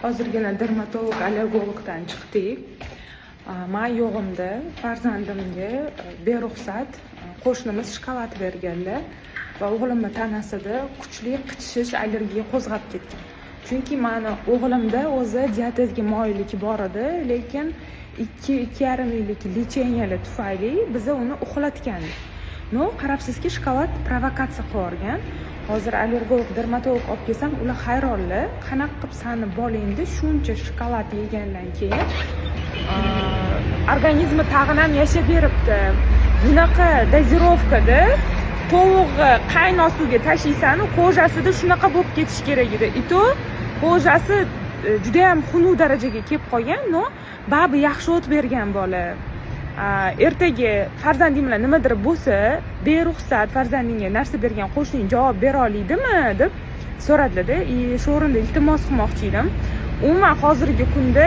Hozirgina dermatolog, allergologdan chiqdik. Men yo'g'imda farzandimga beruxsat qo'shnimiz shokolad berganlar va o'g'limni tanasida kuchli qichishish, allergiya qo'zg'ab ketgan. Chunki meni o'g'limda o'zi diatezga moyilligi bor edi, lekin 2,5 yillik lecheniyalar tufayli biz uni uxlatgandik. Qarabsizki, shokolad provokatsiya qilib hozir allergolog, dermatolog olib kelsam, ular hayronlar. Qanaqa qilib sani bolangda shuncha shokolad yegandan keyin organizmi tag'in ham yashab beribdi. Bunaqa dozirovkada tovuqni qaynoq suvga tashlaysan, qo'jasida shunaqa bo'lib ketish kerak edi. Ito qo'jasi juda ham xunuk darajaga kelib qolgan. Babi yaxshi o't bergan bola. Ertaga farzanding bilan nimadir bo'lsa, beruxsat farzandingga narsa bergan qo'shning javob bera oladimi deb so'radilar-da. Shu o'rinda iltimos qilmoqchi edim. Umuman hozirgi kunda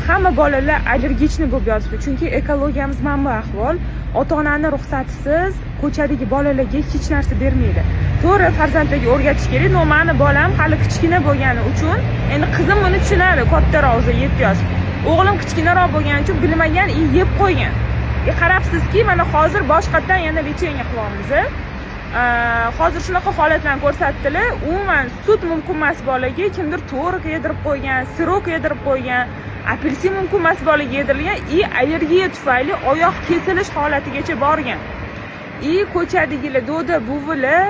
hamma bolalar allergichni bo'lib yotibdi. Chunki ekologiyamiz mana bu ahvol. Ota-onani ruxsatisiz ko'chadagi bolalarga hech narsa bermaydi. To'g'ri, farzandlarga o'rgatish kerak. Meni bolam hali kichkina bo'lgani uchun, endi qizim buni tushunadi, kattaroq, 7 yosh. O'g'lim kichkinaroq bo'lgani uchun bilmagan, yeb qo'ygan. Qarabsizki, mana hozir boshqatdan yana lecheniya qilyapmiz. Hozir shunaqa holatlarni ko'rsatdilar. Umuman sut mumkin emas bolaga, kimdir tvorog yedirib qo'ygan, sirok yedirib qo'ygan, apelsin mumkin emas bolaga yedirilgan, allergiya tufayli oyoq kesilish holatigacha borgan. Ko'chadagilar, do'da, buvilar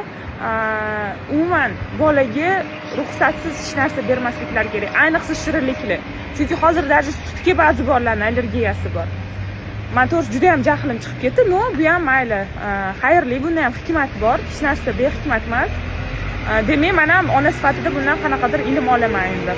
umuman bolaga ruxsatsiz hech narsa bermasliklari kerak, ayniqsa shirinliklar. Chunki hozir даже sutga ba'zi bolalarning allergiyasi bor. Men to'g'ri juda ham jahlim chiqib ketdi. Bu ham mayli, xayrli, bunda ham hikmat bor. Hech narsa behikmat emas. Demak, men ham ona sifatida bundan qanaqadir ilm olaman endi.